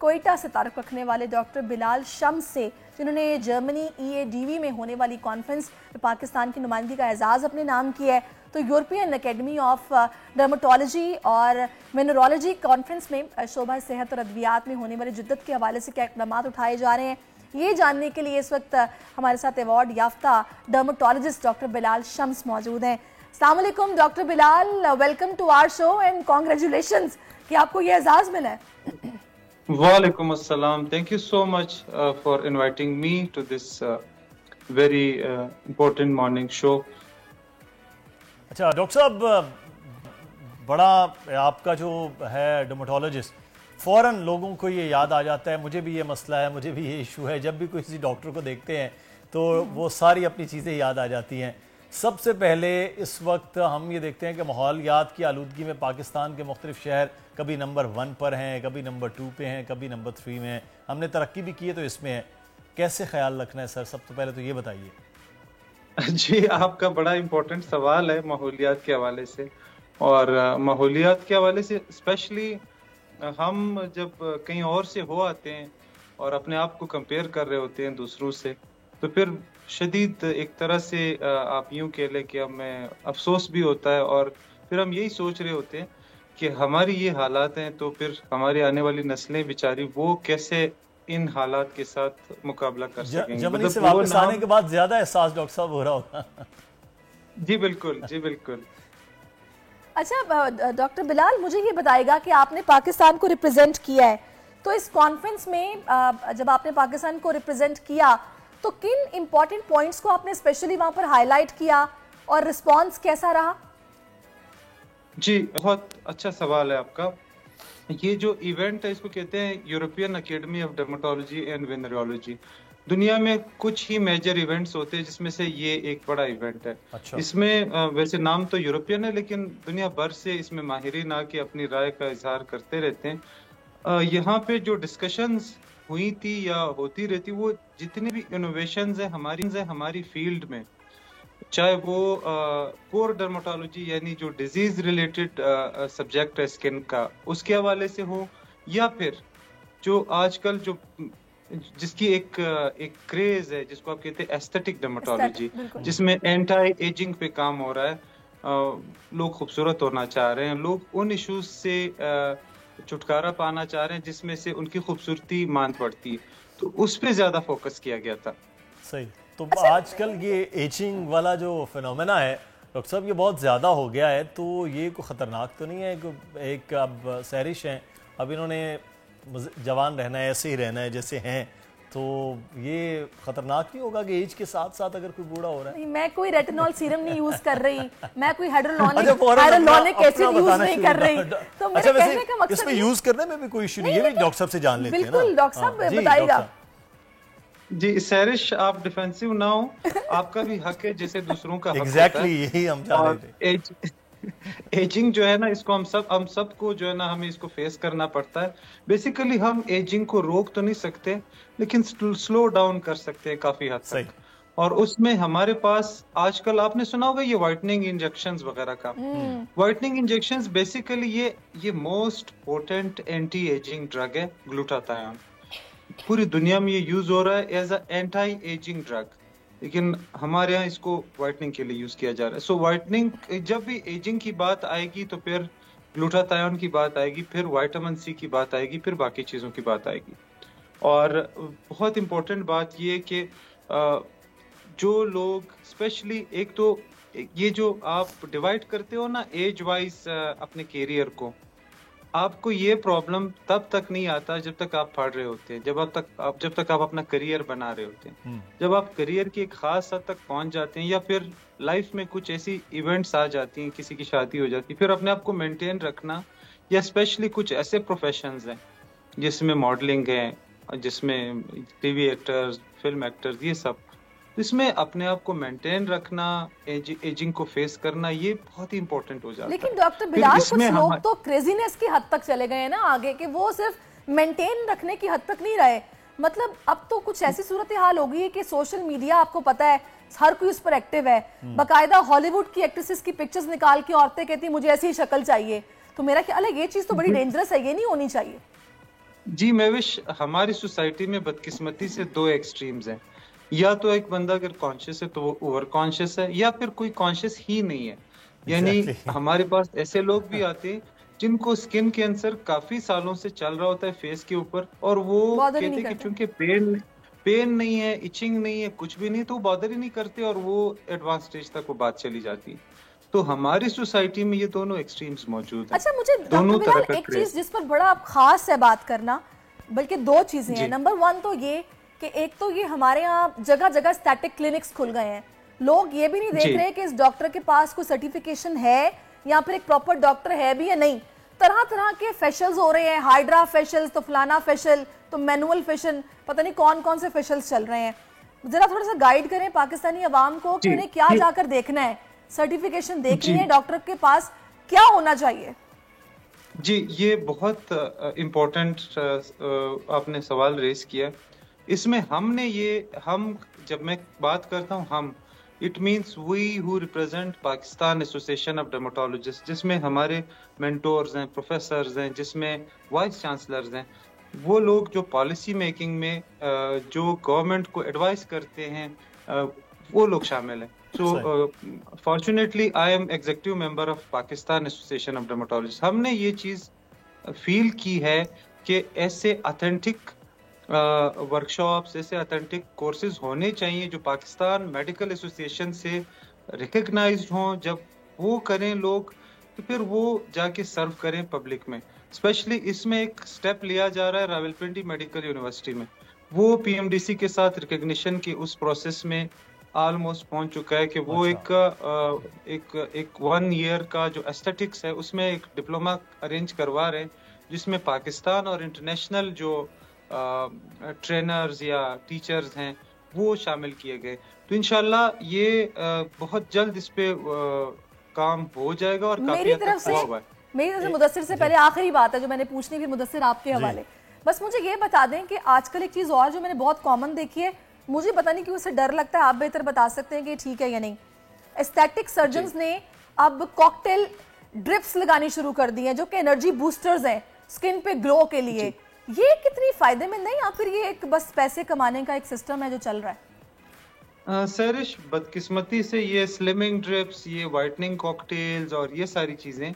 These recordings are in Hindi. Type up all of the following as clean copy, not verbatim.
कोयटा से ताल्लुक़ रखने वाले डॉक्टर बिलाल शम्स से, जिन्होंने जर्मनी EADV में होने वाली कॉन्फ्रेंस में पाकिस्तान की नुमाइंदगी का एजाज़ अपने नाम किया है। तो यूरोपियन अकेडमी ऑफ डर्मेटोलॉजी और वेनरोलॉजी कॉन्फ्रेंस में शोबा सेहत और अद्वियात में होने वाली जिद्दत के हवाले से क्या इक़दाम उठाए जा रहे हैं, ये जानने के लिए इस वक्त हमारे साथ अवार्ड याफ्ता डर्मेटोलॉजिस्ट डॉक्टर बिलाल शम्स मौजूद हैं। अस्सलाम वालेकुम doctor Bilal, welcome to our show and congratulations कि आपको ये एजाज़ मिला है। वालेकुम अस्सलाम, thank you so much for inviting me to this very important morning show. अच्छा डॉक्टर साहब, बड़ा आपका जो है डर्मेटोलॉजिस्ट, फ़ौरन लोगों को ये याद आ जाता है, मुझे भी ये मसला है, मुझे भी ये इशू है। जब भी किसी डॉक्टर को देखते हैं तो वो सारी अपनी चीज़ें याद आ जाती हैं। सबसे पहले इस वक्त हम ये देखते हैं कि माहौलियात की आलूदगी में पाकिस्तान के मुख्तलिफ शहर कभी नंबर 1 पर हैं, कभी नंबर 2 पे हैं, कभी नंबर 3 में हैं। हमने तरक्की भी की है तो इसमें है, कैसे ख्याल रखना है सर? सबसे पहले तो ये बताइए। जी, आपका बड़ा इम्पोर्टेंट सवाल है माहौलियात के हवाले से। और माहौलियात के हवाले से स्पेशली हम जब कहीं और से हो आते हैं और अपने आप को कंपेयर कर रहे होते हैं दूसरों से, तो फिर शदीद एक तरह से आप यूं कह लें कि हमें अफसोस भी होता है। और फिर हम यही सोच रहे होते हैं कि हमारी ये हालात हैं तो फिर हमारी आने वाली नस्लें बेचारी वो कैसे इन हालात के साथ मुकाबला कर सकेंगे। जर्मनी से वापस आने के बाद ज्यादा एहसास डॉक्टर साहब हो रहा होगा। जी बिल्कुल, जी बिल्कुल। अच्छा डॉक्टर बिलाल, मुझे ये बताएगा कि आपने पाकिस्तान को रिप्रेजेंट किया है, तो इस कॉन्फ्रेंस में जब आपने पाकिस्तान को रिप्रेजेंट किया तो किन इंपॉर्टेंट पॉइंट्स को आपने स्पेशली वहां पर हाईलाइट किया और रिस्पांस कैसा रहा? जी, बहुत अच्छा सवाल है आपका। ये जो इवेंट है इसको कहते हैं European academy of dermatology and venereology. दुनिया में कुछ ही मेजर इवेंट्स होते हैं जिसमें से ये एक बड़ा इवेंट है। अच्छा। इसमें वैसे नाम तो यूरोपियन है लेकिन दुनिया भर से इसमें माहिरीन आके अपनी राय का इजहार करते रहते हैं। यहाँ पे जो डिस्कशंस हुई थी या होती रहती, वो जितनी भी इनोवेशंस है हमारी फील्ड में, चाहे वो कोर डर्मेटोलॉजी यानी जो डिजीज रिलेटेड सब्जेक्ट है स्किन का, उसके हवाले से हो, या फिर जो आजकल जो जिसकी एक क्रेज है जिसको आप कहते हैं एस्थेटिक डर्मेटोलॉजी, जिसमें एंटी एजिंग पे काम हो रहा है। लोग खूबसूरत होना चाह रहे हैं, लोग उन इश्यूज से छुटकारा पाना चाह रहे हैं जिसमें से उनकी खूबसूरती मान पड़ती है, तो उस पे ज्यादा फोकस किया गया था। सही। तो आजकल ये एजिंग वाला जो फिनोमेना है डॉक्टर साहब, ये बहुत ज़्यादा हो गया है, तो ये कोई ख़तरनाक तो नहीं है? एक अब सहरिश हैं, अब इन्होंने जवान रहना है, ऐसे ही रहना है जैसे हैं, तो ये खतरनाक नहीं होगा कि एज के साथ साथ अगर कोई बूढ़ा हो रहा है? मैं कोई रेटिनॉल सीरम नहीं यूज कर रही, मैं कोई हाइड्रोलॉनिक एसिड यूज नहीं कर रही, तो मेरे कहने का मकसद इसमें यूज करने में भी कोई इशू नहीं है। ये भी डॉक्टर साहब से जान लेते हैं ना। बिल्कुल डॉक्टर साहब बताइएगा। जी सहरिश, आप डिफेंसिव ना हो, आपका भी हक है जैसे दूसरों का हक होता है। एग्जैक्टली यही हम चाह रहे थे। एजिंग जो है ना, इसको हम सबको जो है ना, हमें इसको फेस करना पड़ता है। बेसिकली हम एजिंग को रोक तो नहीं सकते लेकिन स्लो डाउन कर सकते हैं काफी हद तक। और उसमें हमारे पास आजकल आपने सुना होगा ये व्हाइटनिंग इंजेक्शंस वगैरह का। व्हाइटनिंग इंजेक्शंस बेसिकली ये most potent anti ageing drug है, ग्लूटाथायोन। पूरी दुनिया में ये यूज हो रहा है as a anti ageing drug, लेकिन हमारे यहाँ इसको व्हाइटनिंग के लिए यूज किया जा रहा है। सो व्हाइटनिंग, जब भी एजिंग की बात आएगी तो फिर ग्लूटाथायोन की बात आएगी, फिर विटामिन सी की बात आएगी, फिर बाकी चीजों की बात आएगी। और बहुत इंपॉर्टेंट बात ये कि जो लोग स्पेशली, एक तो ये जो आप डिवाइड करते हो ना एज वाइज अपने कैरियर को, आपको ये प्रॉब्लम तब तक नहीं आता जब तक आप पढ़ रहे होते हैं, जब तक आप अपना करियर बना रहे होते हैं। जब आप करियर की एक खास हद तक पहुंच जाते हैं या फिर लाइफ में कुछ ऐसी इवेंट्स आ जाती हैं, किसी की शादी हो जाती है, फिर अपने आप को मेंटेन रखना, या स्पेशली कुछ ऐसे प्रोफेशंस हैं जिसमें मॉडलिंग है, जिसमें टीवी एक्टर्स, फिल्म एक्टर्स, ये सब, इसमें अपने आप को मेंटेन रखना, एजिंग को फेस करना, ये बहुत ही इंपॉर्टेंट हो जाता है। लेकिन डॉक्टर बिलाल, कुछ लोग तो क्रेजीनेस की हद तक चले गए हैं ना आगे, कि वो सिर्फ मेंटेन रखने की हद तक नहीं रहे। मतलब अब तो कुछ ऐसी सूरत हाल हो गई है कि सोशल मीडिया, आपको पता है, हर कोई उस पर एक्टिव है। बाकायदा हॉलीवुड की एक्ट्रेसेस की पिक्चर्स निकाल के औरतें कहती मुझे ऐसी ही शक्ल चाहिए। तो मेरा ख्याल है ये चीज तो बड़ी डेंजरस है, ये नहीं होनी चाहिए। जी महविश, हमारी सोसाइटी में बदकिस्मती से दो एक्सट्रीम्स हैं। या तो एक बंदा अगर कॉन्शियस है तो वो ओवर कॉन्शियस है, या फिर कोई कॉन्शियस ही नहीं है। यानी एग्जैक्टली हमारे पास ऐसे लोग भी आते हैं जिनको स्किन कैंसर काफी सालों से चल रहा होता है फेस के ऊपर, और वो बॉदर ही कहते नहीं हैं कि करते। चूंकि पेन नहीं है, इचिंग नहीं है, कुछ भी नहीं, तो वो बॉदर ही नहीं करते और वो एडवांस स्टेज तक वो बात चली जाती है। तो हमारी सोसाइटी में ये दोनों एक्सट्रीम्स मौजूद हैं, अच्छा, मुझे डॉक्टर दोनों तरह बिलाल का एक चीज क्रेज। जिस पर बड़ा आप खास है बात करना, बल्कि दो चीजें हैं। जी नंबर वन तो ये कि एक तो ये हमारे यहाँ जगह जगह स्टैटिक क्लिनिक्स खुल गए हैं। लोग ये भी नहीं देख जी रहे कि इस डॉक्टर के पास कोई सर्टिफिकेशन है या फिर एक प्रॉपर डॉक्टर है भी या नहीं। तरह तरह के फेशियल्स हो रहे हैं, हाइड्रा फेशियल, तो फलाना फेशियल, तो मैनुअल फेशियल, पता नहीं कौन कौन से फेशियल्स चल रहे हैं। जरा थोड़ा सा गाइड करें पाकिस्तानी अवाम को कि जी उन्हें क्या ये जाकर देखना है, सर्टिफिकेशन देखनी जी है, डॉक्टर के पास क्या होना चाहिए। जी ये बहुत इम्पोर्टेंट आपने सवाल रेस किया। इसमें हम जब मैं बात करता हूँ हम, it means we who represent Pakistan association of dermatologist, जिसमें हमारे मेंटोर्स हैं, प्रोफेसर्स हैं, जिसमें वाइस चांसलर्स हैं। वो लोग जो पॉलिसी मेकिंग में जो गवर्नमेंट को एडवाइस करते हैं, वो लोग शामिल हैं। सही So, fortunately, I am executive member of Pakistan Association of Dermatologists. हमने ये चीज फील की है कि ऐसे ऑथेंटिक वर्कशॉप्स, ऐसे ऑथेंटिक कोर्सेज होने चाहिए जो पाकिस्तान मेडिकल एसोसिएशन से रिकग्नाइज्ड हों। जब वो करें लोग, तो फिर वो जाके सर्व करें पब्लिक में। स्पेशली इसमें एक स्टेप लिया जा रहा है रावलपिंडी मेडिकल यूनिवर्सिटी में, वो पीएमडीसी के साथ रिकग्निशन की उस प्रोसेस में ऑलमोस्ट पहुंच चुका है कि वो अच्छा एक 1 ईयर का जो एस्थेटिक्स है उसमें एक डिप्लोमा अरेंज करवा रहे हैं, जिसमें पाकिस्तान और इंटरनेशनल जो ट्रेनर्स या टीचर्स हैं वो शामिल किए गए। तो इंशाल्लाह ये बहुत जल्द इस पे काम हो जाएगा और काफी मेरी हद तरफ तक से हुआ हुआ है। मेरी तरफ से मुदस्सिर से पहले आखिरी बात है जो मैंने पूछनी, फिर मुदस्सिर आपके जी हवाले। बस मुझे ये बता दें कि आजकल एक चीज और जो मैंने बहुत कॉमन देखी है, मुझे पता नहीं क्यों उससे डर लगता है, आप बेहतर बता सकते हैं कि ठीक है या नहीं। एस्थेटिक सर्जन्स ने अब कॉकटेल ड्रिप्स लगानी शुरू कर दी हैं जो कि एनर्जी बूस्टर्स हैं स्किन पे ग्लो के लिए। ये कितनी फायदेमंद नहीं, या फिर ये एक बस पैसे कमाने का एक सिस्टम है जो चल रहा है? सरिश, बदकिस्मती से ये स्लिमिंग ड्रिप्स, ये वाइटनिंग कॉकटेल्स और ये सारी चीजें,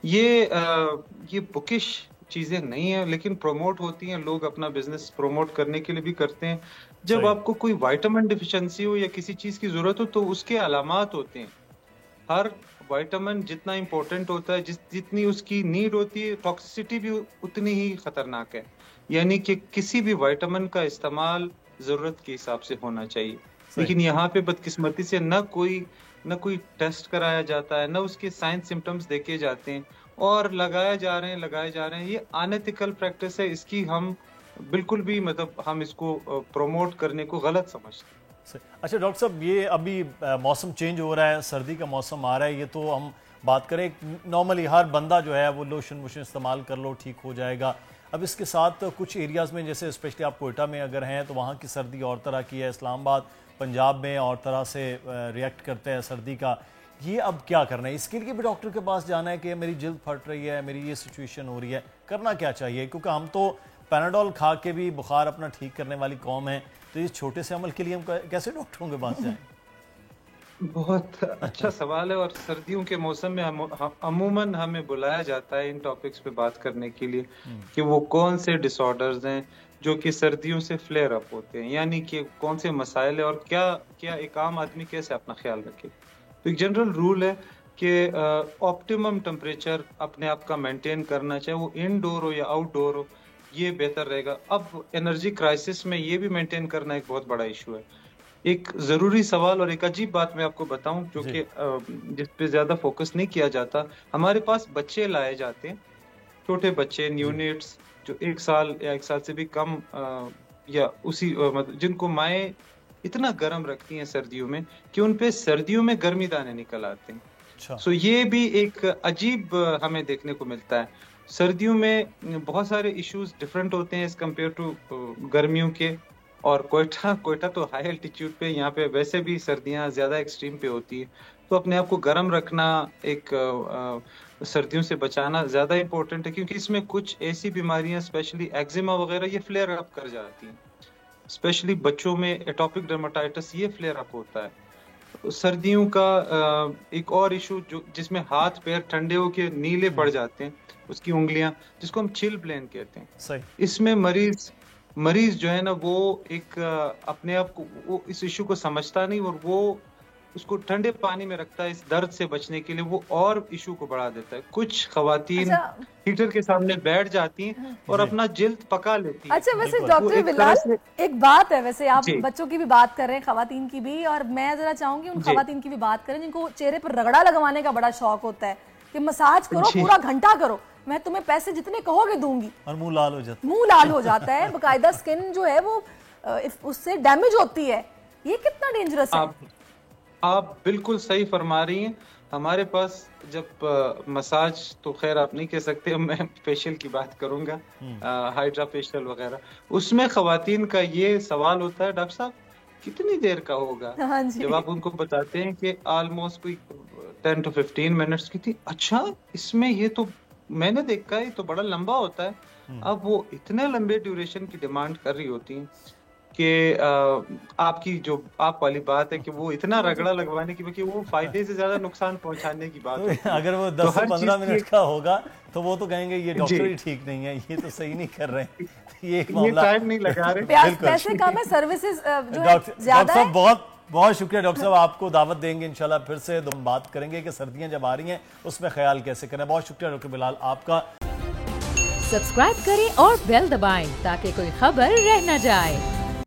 ये बुकिश चीजें नहीं है, लेकिन प्रमोट होती हैं। लोग अपना बिजनेस प्रमोट करने के लिए भी करते हैं। जब सही आपको कोई विटामिन डिफिशिएंसी हो या किसी चीज की जरूरत हो तो उसके अलामात होते हैं। हर विटामिन जितना इंपॉर्टेंट होता है, जितनी उसकी नीड होती है, टॉक्सिसिटी भी उतनी ही खतरनाक है। यानी कि किसी भी विटामिन का इस्तेमाल जरूरत के हिसाब से होना चाहिए। सही लेकिन यहाँ पे बदकिस्मती से न कोई टेस्ट कराया जाता है, न उसके साइन सिम्टम्स देखे जाते हैं, और लगाए जा रहे हैं। ये अनएथिकल प्रैक्टिस है। इसकी हम बिल्कुल भी मतलब हम इसको प्रमोट करने को गलत समझते हैं। अच्छा डॉक्टर साहब, ये अभी मौसम चेंज हो रहा है, सर्दी का मौसम आ रहा है, ये तो हम बात करें नॉर्मली हर बंदा जो है वो लोशन वोशन इस्तेमाल कर लो ठीक हो जाएगा। अब इसके साथ कुछ एरियाज़ में, जैसे स्पेशली आप कोयटा में अगर हैं तो वहाँ की सर्दी और तरह की है, इस्लामाबाद पंजाब में और तरह से रिएक्ट करते हैं सर्दी का। ये अब क्या करना है? इसके लिए भी डॉक्टर के पास जाना है कि मेरी जिल्द फट रही है, मेरी ये सिचुएशन हो रही है, करना क्या चाहिए? क्योंकि हम तो पैनाडोल खा के भी बुखार अपना ठीक करने वाली कौम है, तो इस छोटे से अमल के लिए हम कैसे डॉक्टरों के पास जाएं? बहुत अच्छा सवाल है। और सर्दियों के मौसम में अमूमन हमें बुलाया जाता है इन टॉपिक्स पे बात करने के लिए कि वो कौन से डिसऑर्डर्स हैं जो कि सर्दियों से फ्लेयर अप होते हैं, यानी कि कौन से मसाइल है और क्या एक आम आदमी कैसे अपना ख्याल रखे। तो एक जनरल रूल है कि ऑप्टिमम टेम्परेचर अपने आप का मेंटेन करना, चाहे वो इनडोर हो या आउटडोर हो, ये बेहतर रहेगा। अब एनर्जी क्राइसिस में ये भी मेंटेन करना एक बहुत बड़ा इशू है। एक जरूरी सवाल और एक अजीब बात मैं आपको बताऊं जो कि जिस पे ज्यादा फोकस नहीं किया जाता। हमारे पास बच्चे लाए जाते हैं, छोटे बच्चे, न्यूनेट्स, जो 1 साल या 1 साल से भी कम या उसी मतलब जिनको माएँ इतना गर्म रखती हैं सर्दियों में कि उनपे सर्दियों में गर्मी दाने निकल आते हैं। अच्छा सो ये भी एक अजीब हमें देखने को मिलता है। सर्दियों में बहुत सारे इश्यूज डिफरेंट होते हैं एज कम्पेयर टू गर्मियों के। और कोयटा तो हाई एल्टीट्यूड पे, यहाँ पे वैसे भी सर्दियाँ ज्यादा एक्सट्रीम पे होती है। तो अपने आप को गर्म रखना, एक सर्दियों से बचाना ज़्यादा इम्पोर्टेंट है, क्योंकि इसमें कुछ ऐसी बीमारियां स्पेशली एक्जिमा वगैरह ये फ्लेयर अप कर जाती हैं। स्पेशली बच्चों में एटॉपिक डर्माटाइटिस ये फ्लेयर अप होता है। तो सर्दियों का एक और इशू जो जिसमें हाथ पैर ठंडे होके नीले पड़ जाते हैं, उसकी उंगलियां, जिसको हम चिल ब्लेन कहते हैं। सही। इसमें मरीज जो है ना वो एक अपने आप को वो इस इशू को समझता नहीं और वो उसको ठंडे पानी में रखता है इस दर्द से बचने के लिए, वो और इशू को बढ़ा देता है। कुछ खवातीन हीटर के सामने बैठ जाती हैं और अपना जिल्द पका लेती हैं। अच्छा, वैसे डॉक्टर बिलाल एक बात है, वैसे आप बच्चों की भी बात कर रहे हैं, खवातीन की भी, और मैं जरा चाहूंगी उन खवातीन की भी बात करें जिनको चेहरे पर रगड़ा लगवाने का बड़ा शौक होता है कि मसाज करो, पूरा घंटा करो, मैं तुम्हें पैसे जितने कहोगे दूंगी, और मुंह लाल हो जाता है बकायदा स्किन जो है वो उससे डैमेज होती है। ये कितना डेंजरस है? आप बिल्कुल सही फरमा रही हैं। हमारे पास जब मसाज तो खैर आप नहीं कह सकते, मैं फेशियल की बात करूंगा, हाइड्रा फेशियल वगैरह, उसमें खवातीन का ये सवाल होता है, डॉक्टर साहब कितनी देर का होगा? जब आप उनको बताते हैं कि ऑलमोस्ट कोई 10 to 15 मिनट्स की थी, अच्छा इसमें ये तो मैंने देखा है ये तो बड़ा लंबा होता है। अब वो इतने लंबे ड्यूरेशन की डिमांड कर रही होती हैं कि आपकी जो आप वाली बात है कि वो इतना रगड़ा लगवाने की बल्कि वो फायदे से ज्यादा नुकसान पहुंचाने की बात है। अगर वो 10 से 15 मिनट का होगा तो वो तो कहेंगे ये डॉक्टर ही ठीक नहीं है, ये तो सही नहीं कर रहे हैं, ये टाइम नहीं लगा रहे, पैसे कम है, सर्विसेज जो है ज्यादा है। बहुत शुक्रिया डॉक्टर साहब, आपको दावत देंगे इंशाल्लाह फिर से, तो हम बात करेंगे कि सर्दियां जब आ रही हैं उसमें ख्याल कैसे करें। बहुत शुक्रिया डॉक्टर बिलाल आपका। सब्सक्राइब करें और बेल दबाएं ताकि कोई खबर रह न जाए।